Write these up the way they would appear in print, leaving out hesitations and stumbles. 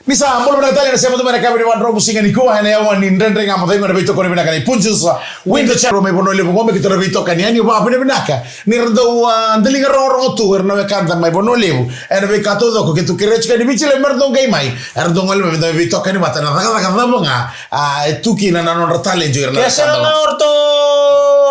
Misa mbolo mnatali na sema tumera kabiri wadro musinga ni kwa hene yawa ni ndendre ngama thai ngana bito kone binaka ni punjusa window charo me bono le ngombe kitoro bito kani ani ba bine binaka ni rdo ndeliga ro tu erna we kanta mai bono lebu ene be kato do ko tu kirech kani bichile merdo ngai mai erdo ngol me bito kani matana daga nga tuki na non ratale jo erna kesa na orto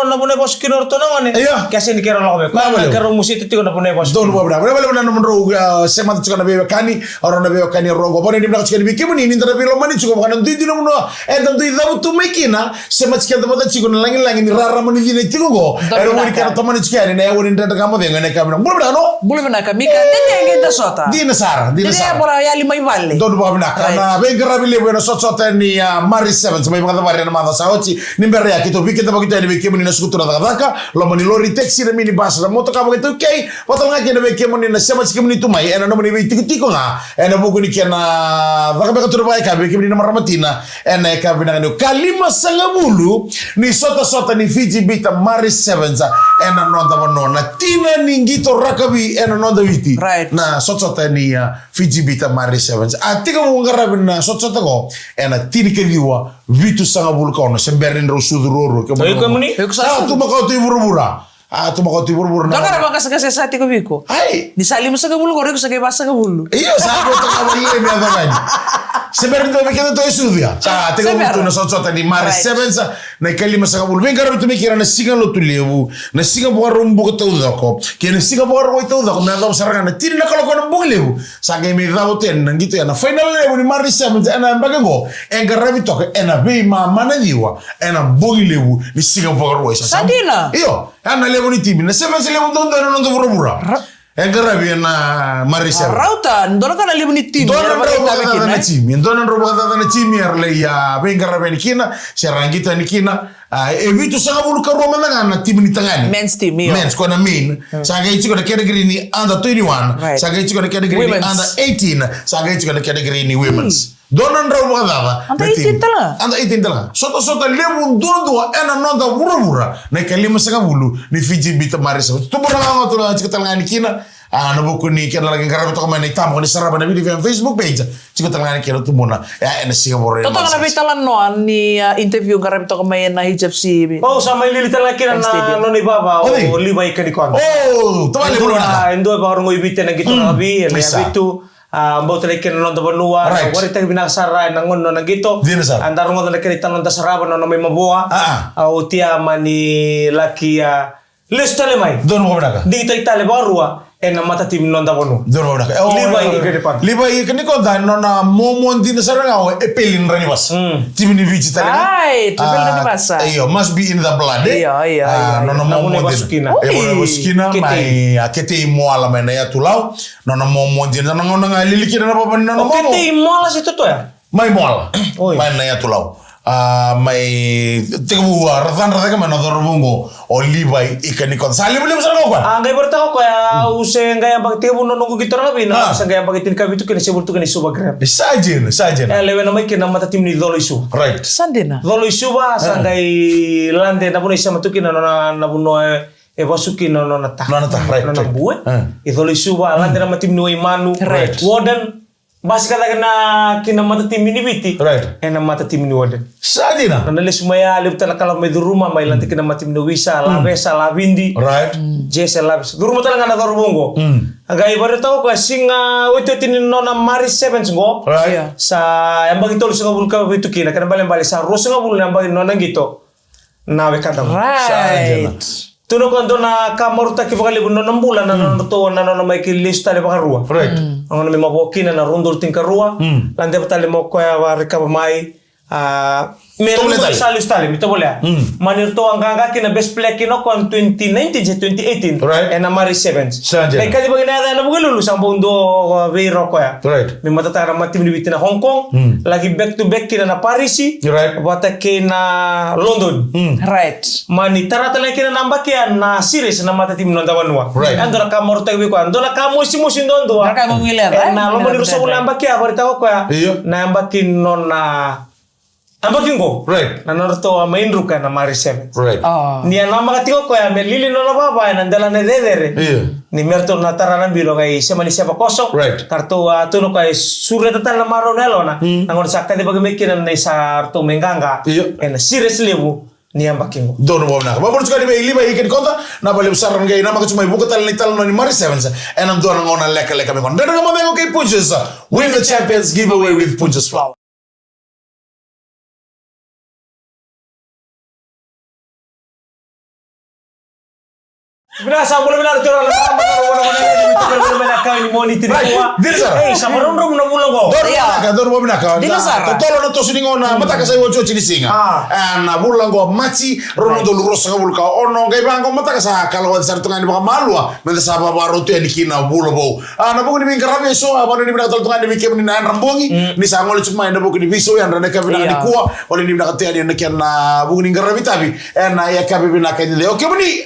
na bune bos kino orto na ngane kesa ni kero lo be ko kero musit ti na bune bos don bobra bele na nomro sema tu kana be kani oro na be kani rongo bone ni mnako chikani bikimu ni ndara bilo mani chuko kana ndi dino mno enda ndi dabu tu mekina sema chikanda mata chiko na langi ni rara mani dine chiko go ero wori kana tomani chikani na wori ndara kama venga ne kamera bulbra no bulbra kamika tende ngenda sota dina sara bora yali mai valle don bobra kana venga bile bueno sota ni mari 7 mai ngada mari na mada saochi ni mbere yake to bikita bakita ni bikimu ni na skutura daka lo mani lori taxi na mini bus na moto kama gitu okay patol ngaki na bikimu ni na sema chikimu ni tumai ena no mani tiko nga ena buku ni kana baka turbai kabe kibini na maramatina ene kabe na ngano kalima sangabulu ni sota ni Fiji bita mari 7 ena nonda vanona tina ningito rakabi ena nonda viti na sota ni Fiji bita mari 7 atika mungarabi na sota go ena tini keviwa vitu sangabulu kono semberin ro suduroro kemuni tu makau tu burubura tu makau tu burubura na kara baka sa sati ko biko ai ni salim sa kabulu ko reko sa kebasa kabulu iyo sa ko to kabulu mi adamani sebenarnya tu mereka tu estudia. Tengok tu na sota ni mari 7 na kalima sa kabulu. Venga rabi tu mikira na singa lo tu lewu na singa buka rumbu ko tu dako. Kaya na singa buka rumbu tu dako na daw saranga na tiri na kalau ko na buka lewu. Sangay mi daw ten nang gitu ya na final lewu ni mari 7 ena baga go. Enga rabi to ena be mama na diwa ena buka lewu ni singa buka rumbu. Sandina. Iyo. Ana lewu ni tibi na 7 lewu tu na nonto burubura. Engarabi na Marisa. Rauta, ndona kana libu ni timu. Ndona robo na timu. Ndona robo na timu yarle ya bengarabi ni kina, serangita ni kina. Evitu sanga bulu karoma na timu ni tangani. Men's team, yo. Men's kona main. Sanga ichi kona category ni under 21. Sanga ichi kona category ni under 18. Sanga ichi kona category ni women's. Donan robo kadava. Anda 18 tala. Anda 18 tala. Sota lebu dondo ena nonda burubura. Na kalima sanga bulu ni Fiji bita Marisa. Tu bona nga tu chikatalanga ni kina. Na buku ni kena lagi karena betul kemana hitam kau ni seraba nabi di Facebook page. Cikgu tangan kena tu muna ya nasi kabur. Toto kana bitalan no ni interview karena betul kemana na hijab si. Oh sama ini litan lagi na noni baba oh lima ikan ikan. Oh tu balik muna. Indo baru ngoi biten lagi tu nabi itu. Mbau tadi kena nonton benua, wari tadi bina sarai nangon nona gitu. Antar nonton tadi kena nonton seraba nona memang boa. Utia mani laki ya lista lemai. Don mau berapa? Di itu itale baru ena mata tim nonda bono. Don mau berapa? Lima ini ke depan. Lima ini kini kau dah nona momon di nasara ngau pelin rani bas. Tim ini biji tadi. Ay, pelin rani bas. Iyo, must be in the blood. Iya. Nona momon basukina. Basukina mai kete muala mana ya tulau. Nona momon di nona ngau nanga liliki nona apa nona momon. Kete muala situ tu ya? Mai muala. Mai na ya tulau. Mai tegu ratan ke mana dorungo olibai ikan ikon salib belum sana kau kan? Nggak bertahu kau ya useng nggak yang pakai tiap nunggu kita rapi na useng nggak yang pakai tinka itu kena sebut tu kena isu bagram. Sajen. Lewe nama ikan nama tim ni dolo isu. Right. Sandina. Dolo isu bah sanggai lande na puno isama tu kena na puno basuki nona tah. Right. Nona bue. Dolo isu bah lande nama tim ni manu. Right. Warden. Basi kata kena mata tim ini biti. Right. Ena mata tim ini waden. Sadina. Nale sumaya alip tala kalau me di rumah mai lanti kena mata tim ini wisa, labesa, labindi. Right. Jese labes. Di rumah tala ngana dorubongo. Aga ibarat tahu ko singa itu tinin nona mari 7 ngo. Right. Sa yang bagi tolu singa bulka itu kina kena balik sa ro singa bul yang bagi nona gitu. Nawe kata. Right. Tuno ko na kamar ta ki bakali buno ng bulan na to na may lista le baka rua. Right. Ang may mabokina na rundol ting karua. Lande patali mo ko ya warika mai meron mo sa lista le mito boleh. Manir to ang kangaki na best player kino ko 2019 2018. Right. Na mari 7. Like kadi bagina na bugalo sa bundo vero ko ya. Right. May matatara matim ni bitina Hong Kong. Lagi back to back kina na Paris. Right. Bata kina London. Right. Mani tarata lagi kina nambak ya na series na mata tim nonda wanua. Right. Andora kamor tawi ko andora kamu musim dondo. Mereka mengiler. Na lo mani rusa nambak ya barita ko ya. Nambak nona Ambakingo. Right. Na norto mainruka na Mari 7. Right. Ni nama katiko ko ya melili no baba na ndala na dedere. Ni merto na tarana bilo kay semani siapa kosong. Right. Kartu tuno kay sure tatan na maronelo na. Nangon sakta di bagamikin na sa arto menganga. En seriously bu ni ambakingo. Dono mo na. Babon suka di ba iliba ikin konta na bali besaran gay na makasuma ibu katal ni tal no ni Mari 7 and I'm doing ngona leka me kon. Dena ngamo mengo kay Punches. Win the Champions giveaway with Punches Flower. Binasa boleh benar orang kau ni monitor kuah. Sama orang na bulan ko. Dor mo binaka. Totolo na to siningona mata ka sa iwo chochi singa. Na bulan ko machi rono do luros ka bulka. Ono kay bangko mata ka sa kalawad sa tungan ni baka malwa. Menda sa baba roto ni kina bulo bo. Na bugo ni karabe so abano ni binaka tungan ni bikem ni nan rambongi. Ni sa ngol chuma na bugo ni biso yan rana ka binaka ni kuah. Oli ni binaka tiani na kiana bugo ni karabe tabi. Na ya ka binaka ni le. Okay muni.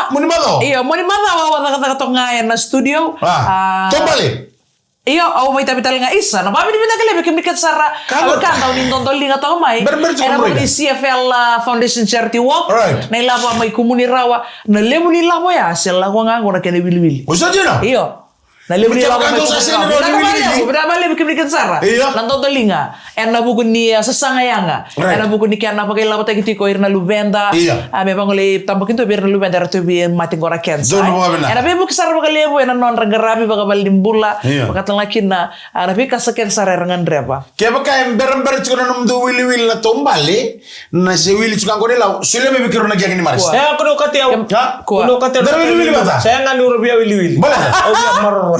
Muni malo. Iya, muni malo wa kata ngayon na studio. Tombale. Iyo, au may tabi nga isa. Na babi ni binagale bikin sara. Au kan daw ni tontol linga to may. Era mo ni CFL Foundation Charity Walk. Na ilaba may komunirawa. Na lemo ni labo ya sel ko nga ngona kene bili-bili. Usa dina. Iyo. Na lemo ni labo may komunirawa. Bida bikin sara. Lan tontol linga. Na bugun ni sasangayanga. Na bugun ni kana pakai labo ta kiti ko irna lubenda. Me bangole tambakin to bir lubenda rato bi mati ngora kensa. Na be buk sara pakai lebo na non rangarabi pakai balimbula. Pakai lakin na bi kasaken sara rangan dreba. Kaya pakai ember-ember chukuna num do wili na tombale na se wili chukan ko nila. Sila me bikiro na gyang ni Maris. Saya kuno kati au. Kuno kati. Dara wili bata. Saya ngani urubia wili. Bala. Au biar maror.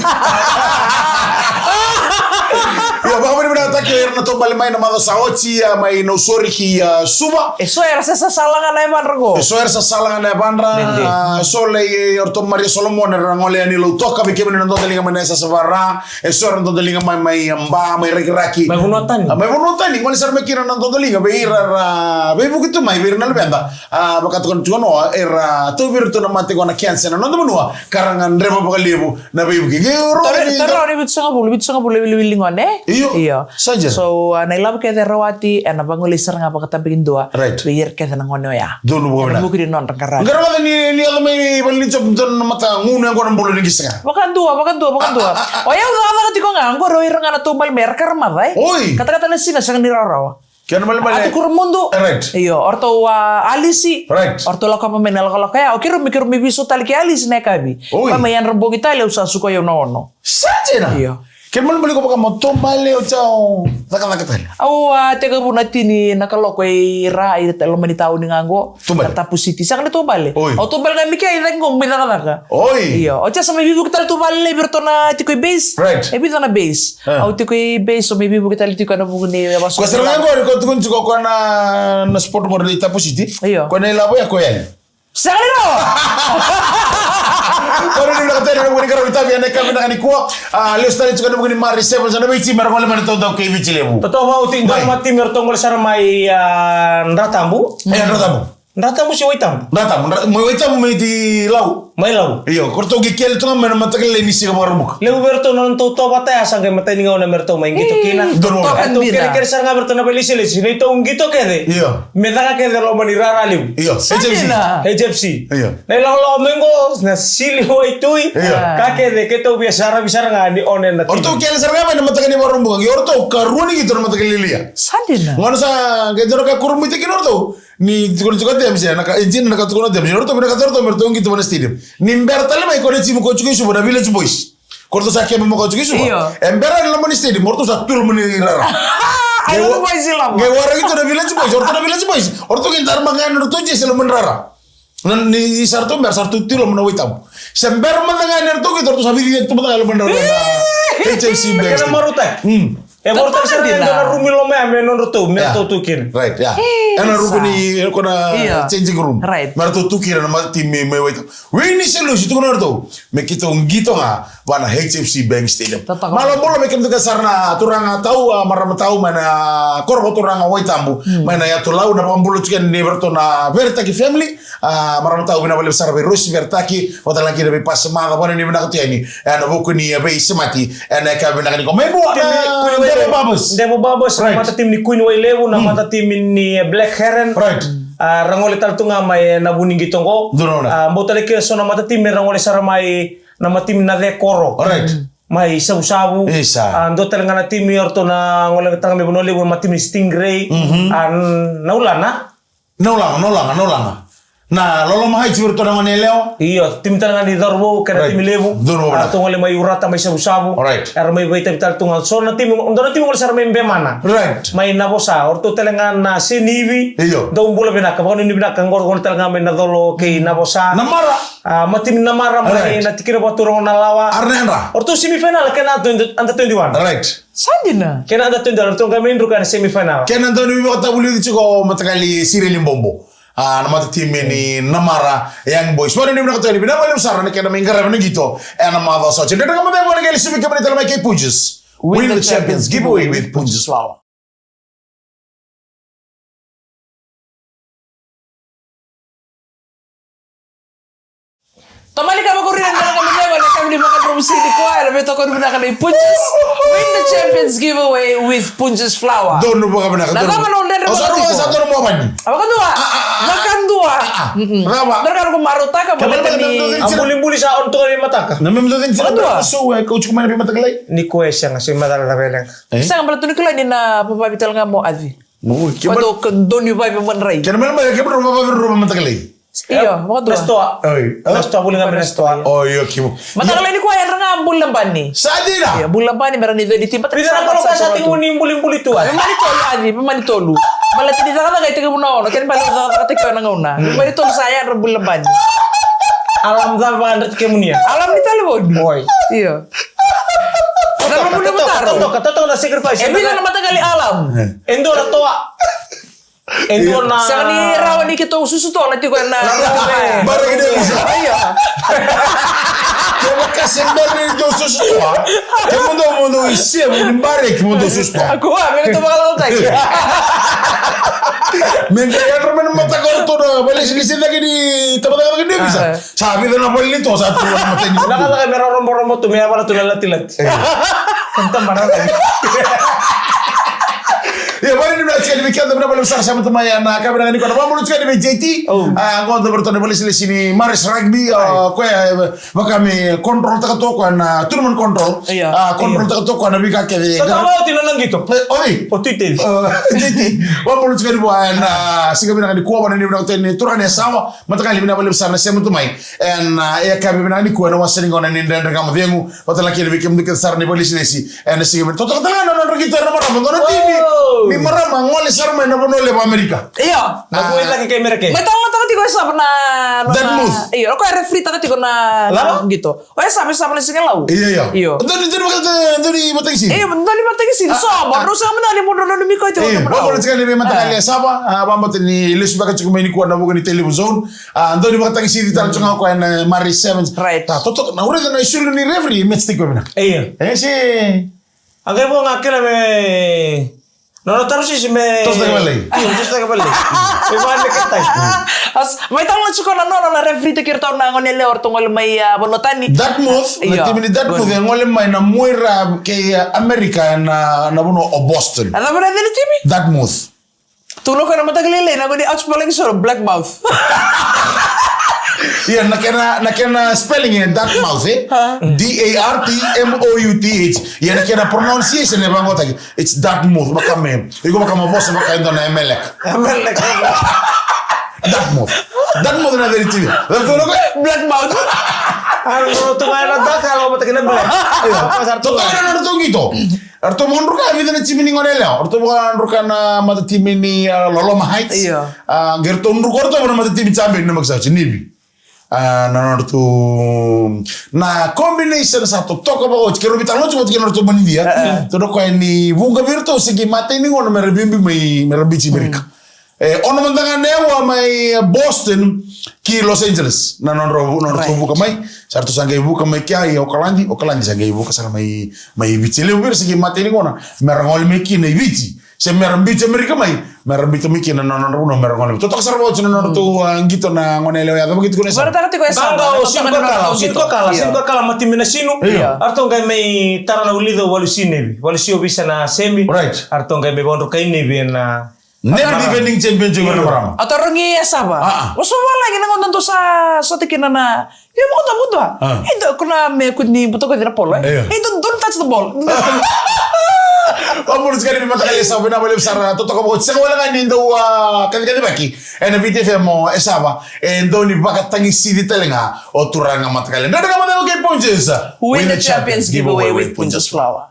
Ya baka ni bina taki na tombale mai na mado saochi ya mai no soriki ya suba. Eso era sa salangan na manrgo. Eso era sa salangan na bandra. Sole orto Maria Solomon na ngole ani lo toka bikeme na ndonde linga mai sa savara. Eso era ndonde linga mai amba mai raki. Mai bunutan. Mai bunutan ni ngole sar me kira na ndonde linga be ira be bukitu mai bir na lebenda. Baka tukon tuno era to bir to na mate kona kianse na ndonde bunua karangan rebo baka lebu na be buki. Terus ni bitsanga bulu wili ngone. Iyo. Saja. So nailab ke rawati na banguli saranga pa katabing dua. Right. Biyer ke na ngono ya. Dono bo na. Bukid non rangara. Ngara ni almay balin job don mata ngunu yang kono bolo ni gisanga. Bakan dua. O ya udah kati ko nga ngoro iranga na tumbal merkar mavai. Oi. Kata-kata na sina sang nirarawa. Kian bale. Ati kurmundo. Right. Iyo, orto alisi. Right. Orto la kapa menel kala kaya. Okiru mikir bisu tali ke alisi na kabi. Pamayan rembogi tali usa suko yo no. Saja na. Iyo. Kian bale ko baka motombale o chao. Taka tali. Au tega bunatini nakaloko ira ira lo manitao ni ngango. Kata pusiti sang ni tombale. Au tombale na mikia ira ngong midaka. Oi. Iyo. O cha sa bibu kita tombale bertona tikoy base. Right. Ebi na base. Au tikoy base so bibu kita tikoy na buguni baso. Ko serang ko tukun chiko ko na sport modalita pusiti. Iyo. Ko na ilabo ya ko yan. Salo! Kalau ni nak tanya nak karo kita biar nak kami nak ni kuah. Lepas tadi juga nak Mari 7 sana bici mereka mana tahu tahu kayak bici lebu. Toto mau tinggal mati mertongol saramai nratambu. Nratambu si waitam. Mau waitam mau di lau. Mai lau. Iyo, korto gikel tu mana mata kele ni sih kamar rumah. Lebu berto non toto bataya sangkai mata ni ngau na merto main gitu kina. Atau kira-kira sangka berto na beli sih itu gitu kede. Iyo. Medaka kede lo mani rara lebu. Iyo. HFC. Iyo. Na lo mengo na sili ho itui. Kake de keto biasa ngani onen na. Orto kiel sarga mana mata kele kamar rumah. Orto karuni gitu mata kele liya. Sandina. Ngano sa kedoro ka kurumi tekin orto. Ni tukun dem sih anak engine nak tukun dem sih orto bina katorto merto gitu mana stadium. Nimbertale mai kone chimu ko chuki subo na Village Boys. Korto sakia mo ko chuki subo. Embera la moni stadium orto sa tul moni rara. Ayo boys sila. Ge wara gitu na Village Boys, orto na Village Boys. Orto gintar mangan orto je sila moni rara. Nan ni sarto ber sarto tilo mona witam. Sember mangan orto gitu orto sabi itu mata moni rara. HFC Bank. Kena marutai. Mortal sa rin na room lo may menon ruto merto tukin. Right, yeah. Ana room ni ko na changing room. Right. Merto tukin na mati me wait. Wini selo situ ko narto. Me kito ngito nga bana HFC Bank Stadium. Malam bola me kem tuka sarna turanga tau maram tau mana korbo turanga waitambu. Mana ya to lau na pambulo tukan ni berto na Vertaki family. Maram tau bina bale besar be Rus Vertaki. Wata lagi be pas ma bana ni bina kutiani. Ana boku ni be semati. Ana ka bina ni ko me bo. Demo Babos. Mata tim ni Queen Wailewu na mata tim ni Black Heron. Right. Rangole taltunga mai nabuning gitongo. Mbotale ke so na mata tim rangole saramai nama tim na Dekoro. Right. Mai sabu-sabu. Ando talanga na tim yorto na ngole tanga me bonole ma tim Stingray. Naulanga. Na lolo mahai cibur to dengan eleo. Iya, tim tangan di Dorbo kena tim Lewu. Tunggal mai urata mai sabu-sabu. Mai baita vital tunggal so na tim ndona tim ngol sar mai bemana. Right. Mai nabosa orto telenga na senivi. Do bola benaka bakon ni benaka ngor telenga mai na dolo ke nabosa. Namara. Matim namara mai na tikira baturong na lawa. Arnendra. Orto semifinal kena under 21. Right. Sandina. Kena under 21 orto kami ndukan semifinal. Kena ndoni bota bulu dichuko matakali Cyril Mbombo. Nama tim ini Namara Young Boys. Mana ni mereka tu ni bina malam sarana kena menggarap ni gitu. Nama dosa. Jadi dengan mereka boleh kali sebab kami telah make Punches. Win the Champions giveaway with Punches Flower. Tomali kama kurin na kami level kami di makan promosi di kuai lebih toko di benar kali Punches Win the Champions giveaway with Punches Flower. Dono bukan benar. Nah kamu nonton satu rumah apa ni? Apa kedua? Makan dua. Berapa? Berkan aku maruta ka boleh ni. Ambuli sa on to ni mataka. Nama melu tin cerita. So coach kumana pi matagalay. Ni kues yang si madal na beleng. Sang betul ni kulay ni na papabital nga mo Avi. Mo Pado don yu ba pa manray. Kena melu ba kebro rumah matagalay. Iya, mga dua. Nestoa boleh ngambil nestoa. Oh iya kimo. Matagalay ni ko ay nga bulan ni. Sadira. Iya, bulan ni meron ni di timpat. Bisa na kalau sa ating unimbuli-mbuli tu. Manitolo Avi, manitolo. Balat ni sa kata kay tiga bunaw, kan balat sa kata kay nang una. Manitolo saya bulan ni. Alam sa mga kemunia. Alam ni talibod. Boy. Iya. Dalam mundo Katato na sacrifice. Bila na matagali alam. Endo na toa. Endo na. Sa ni rawan ni kita susu to na ti ko na. Baru ini bisa. Iya. Kaya kasendar ni do susua. Kaya mundo isi mbare mundo susua. Aku may ito bakal tayo. Mengkaya naman mata ko to na balis-lisin lagi di tempat-tempat gede bisa. Sabi na pala nito sa tuwa na mata niyo. Nakala kay meron rombo tumaya para tulala-tilat. Santam mana lagi. Ya, mari ni belajar demikian teman-teman besar sama teman yang kami dengan Niko. Apa menurut sekali JT? Aku untuk bertemu boleh di sini Maris Rugby. Kau kami kontrol terketuk kan turun kontrol. Kontrol terketuk kan nabi kakek. Tahu tidak gitu? Oh itu. JT. Apa menurut sekali buat sih kami dengan Niko. Mana ni benar ini turun sama. Mata kali benar boleh besar nasi sama teman. Ya kami benar Niko. Nama sering orang ini dan kamu dia mu. Waktu lagi lebih kami besar ni boleh sini sih. Nasi kami. Total orang kita nama orang TV. Ni marama ngole sarma na bono le Amerika. Iya. Aku lagi kayak mereka. Metong tiko sa na Dartmouth. Iya, ako refri tiko na gitu. Oh, sabi na singa law. Iya. Doni matang sini. Iya, doni matang sini. So, baru sa mana ni mundo na miko ito. Baru sekali be matang ali saba. Bamot ni Luis baka chukuma ni kuwa na bugo ni television. Doni matang sini tal chunga ko en Maris Sevens. Right. Toto na ure na isulu ni referee match tiko bina. Iya. Si. Agay mo ngakila me No, taruh sih me. Terus tak balik. Terus tak balik. Memang dekat. May tawag ko na referee te kirtaw na ngonele or tungol may bonotani. Dartmouth, na team ni Dartmouth ngole may na muira kay America na bono o Boston. Ano ba na din team? Dartmouth. Tulo ko na matagalile na gudi ouch paling so black mouth. Iya, nakena spelling in Dartmouth, DARTMOUTH. Iya, nakena pronunciation bang kota. It's Dartmouth, makame. Igo makamo boss makaendo na Emelec. Dartmouth na dari TV. Betul ko? Black mouth. Ano to kaya na kalau mata kena black. To kaya na to ngito. Arto mo ndruka vida na chimini ngonele. Arto mo ndruka na mata timini Loloma Heights. Gerto ndruka arto mo mata timi champion na magsa chinibi. Na combination satu toko ba kero bitan lo cuma kero to mandia to ko ni bunga virtu segi mate ni ngono merebimbi merebici Amerika ono mandanga newa mai Boston ki Los Angeles na non to buka mai sarto sangga buka mai kia Okalandi sangga buka sana mai bici le bir segi mate ni ngono merangol meki na bici se merembici Amerika mai Meron bito miki na uno meron ngone. Tutok sarwo chino no tu ngito na ngone leo ya begitu kone sa. Berarti ko esa. Sinko kala mati mina sinu. Arto ngai mai tarana ulido walusine. Walusio bisa na semi. Arto ngai mai bondo kaine bi na never defending champion juga na marama. Atau rongi esa ba? Oso wala gina ngon to sa tikina na. Ya mo ta buto. Ito kuna me kuni buto ko dira polo. Ito don't touch the ball. Vamos sekali memang kali sabi na boleh besar to ko sa wala nga nindo kadi baki ena VTF mo esaba endo ni baka tangi sidi telenga o turanga matkali nda nga mo okay punches win the champions giveaway with Punches Flour.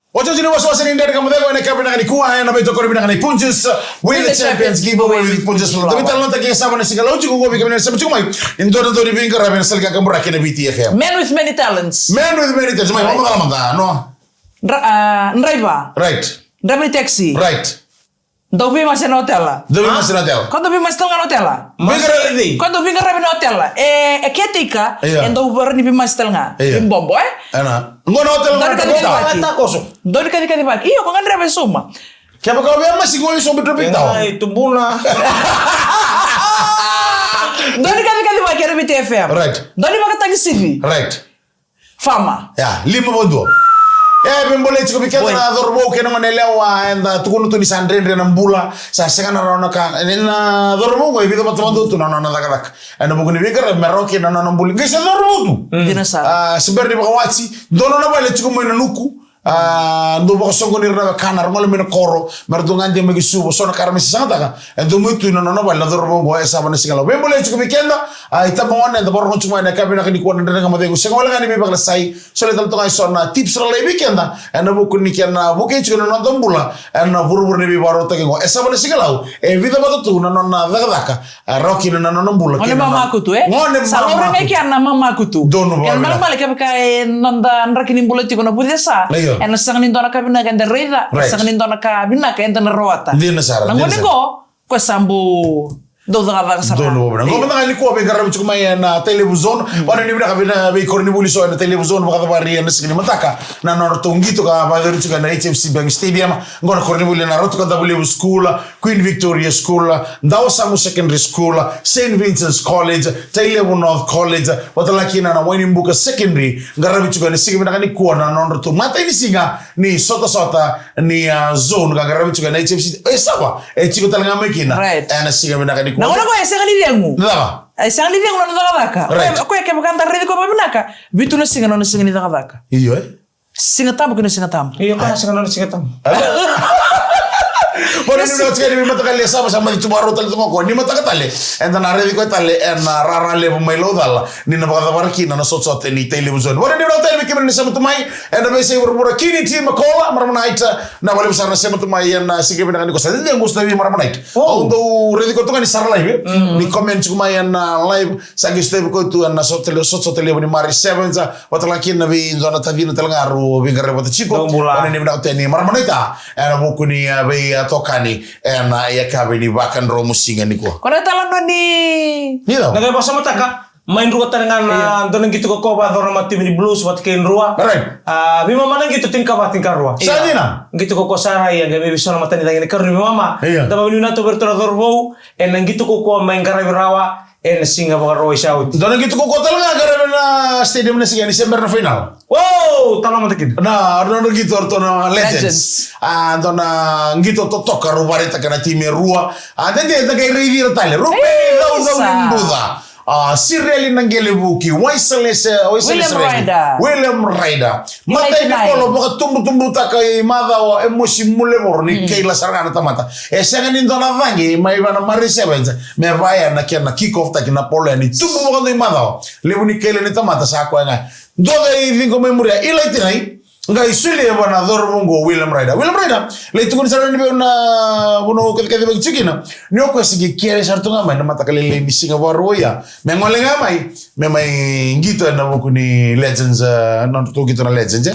Ojo jini wasi ni ndani kama dego ene kabina ni kuwa na beto kori bina ni Punches win the champions giveaway with Punches Flour. Tapi talon taki saba na sigala uji ko bi kabina sabu chumai indora do binga rabena salga kamura kene VTF. Men with many talents. Men with many talents. Mai mama kala manga no. Driver. Right. Driver taxi. Right. Dobi mas na hotel. Dobi mas na hotel. Quando vi mas tão na hotel. Quando vi na hotel. Ketika endo berni vi mas tão nga. Imbombo Ana. Ngono hotel ngata koso. Dori kadi pak. Iyo ko ngandre be suma. Kaya ba ka masih ngoi so betul betul. Ai tumbuna. Dori kadi pak kere BTFM. Right. Dori baka tagi CV. Right. Fama. Ya, 5 bodo. Bembole chiko biketa na dorbo kena manelewa enda tukunu tu ni sandren rena mbula sa seka na rona ka na dorbo go ibido patmando tu na dakadak ena buguni bikera meroki na mbuli ngisa dorbo tu dinasa seberdi bakawatsi dono na bale chiko mo na nuku ndo bako songo ni rena kanar ngole mena koro merdo ngande megi subo sona karami sanga taka endo mutu na bale dorbo go esa bana singalo bembole chiko bikenda itama wana enda borno chuma na kabina kani kuwa ndena ngama dego sanga wala ngani bibakla sai sole tal tonga sona tips rale bikenda ena bukuni kena buke chiko na ndombula ena burubur ni bibaro take go esa bana singalo vida batu na daka roki na ndombula ngone mama kutu ngone mama kutu na mama kutu yang normal ke kai nonda ndrakini mbula chiko na budesa ena sangan indona kabina kende reda sangan indona kabina kende na roata ngone go ko sambu do da sara do ngombe ngani ko be garam chukuma na television wana ni bina kabina be korni buli so na television baka bari na signi mataka na norto ngito ka ba do chuka na HFC Bank Stadium ngona korni buli na roto ka W School Queen Victoria School Ndao Samu Secondary School St Vincent's College Taylor North College watalakina na Wayne Mbuka Secondary garam chuka na signi na kani ko na norto mata ini singa ni sota ni zone ka garam chuka na HFC sawa chiko talanga mekina ana signi na kani na wala ko esa ngali dengu nada esa ngali dengu na daka ko ke bakanta redi ko babinaka bitu na singa no singa ni daka iyo singa tabu kino singa tabu iyo ka singa no singa tabu Pone ni no tsere mi matakale sama di tubaro tale toko ni matakatale enda na redi ko tale en rara le mo melo dala ni na baka barki na sotso te ni television pone ni no tele mi kemeni sama tumai enda be se burbura kini ti makola marmanaita na wale besar na sama tumai en sige bena ni ko sa de ngusta vi marmanait ondo redi ko tunga ni sar live ni comment kuma en live sa giste ko tu en sotso tele ni mari sevenza watala kin na vi zona tavina telngaru vi garre bota chico pone ni na teni marmanaita era buku ni be tokani ena ya kabini bakan romu singa niko. Kora talando ni. Nida. Naga basa mataka main ruwa tangan donen gitu ko ba dona mati ni blues wat ken ruwa. Right. Bima mana gitu tingka ruwa. Sadina. Gitu ko sara ya gabe bisa na matani tangi karni mama. Daba ni nato bertora dorbo en gitu ko main rawa en singa ba roi saut. Donen gitu ko talanga gara na stadium na singa ni sember na final. Wow, tala matakin. Na donen gitu ortona legends. Dona gitu toka rubareta kana time rua. Dende daga revir tale. Rupeni da buda. Sireli nangele buki William Ryder mata ini polo boka tumbu takai mada wa emosi mule morni keila sarana tamata senga ni dona vangi mai bana mari sevenza me vaya na kiana kick off takina polo ni tumbu boka ni mada lebu ni keila ni tamata sa ko nga doga i vingo memoria ila itinai ngai sule bana dormungo William Ryder le tukun sarana ni na buno ketika di chikina ni ko sigi kiere sartunga mai na mata kale le misinga waroya mengolenga mai ngito na bukuni legends non to gitu na legends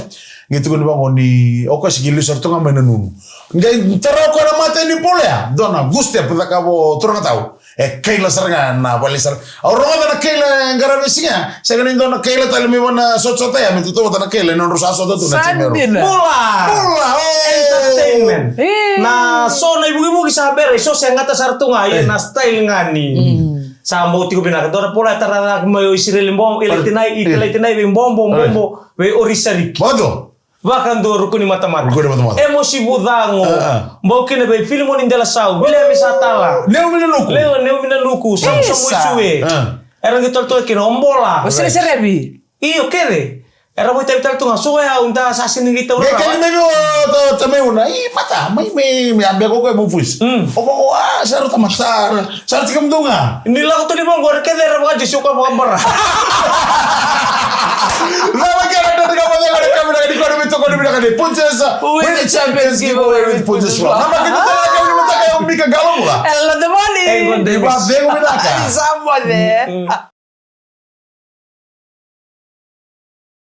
gitu kun bango ni oko sigi le sartunga mai na nunu ngai tara ko na mata ni polea dona guste pata kabo turanga tau Keila serangan na polisar. Orang na Keila garabisinya. Saya kan itu na Keila tali mi wana sot-sot ya mintu tuh na Keila non rusa sot tuh na cimero. Mula. Entertainment. Na so na ibu-ibu kisah bere so saya ngata sartunga ya na style ngani. Sambo tigo binaka dora pola tarana mayo isirele bom eletinai bombo we orisari. Bodo. Bahkan do rukuni mata-mata. Emosi budango. Mbau kene be filmo ni dela sau. Bila misatala. Leo mina luku. Samso muisue. Era ngitol kene ombola. Você serebi. Iyo kere. Era mo tal tu ngaso ya unta sasin ngita ora. Kaya meyo to tameuna. Mata mai ambe ko ko bufus. Opo saru tamasar. Saru tikam dunga. Nila ko to limong gor kede ra mga jisuka mo ambara. Lama kaya kamera di kono mito kono binaka di Punches win the Champions giveaway with Punches Flow. Nama kita tala kami mutaka yung bika galong lah. Ella the money. Di ba, vengo binaka. Somebody.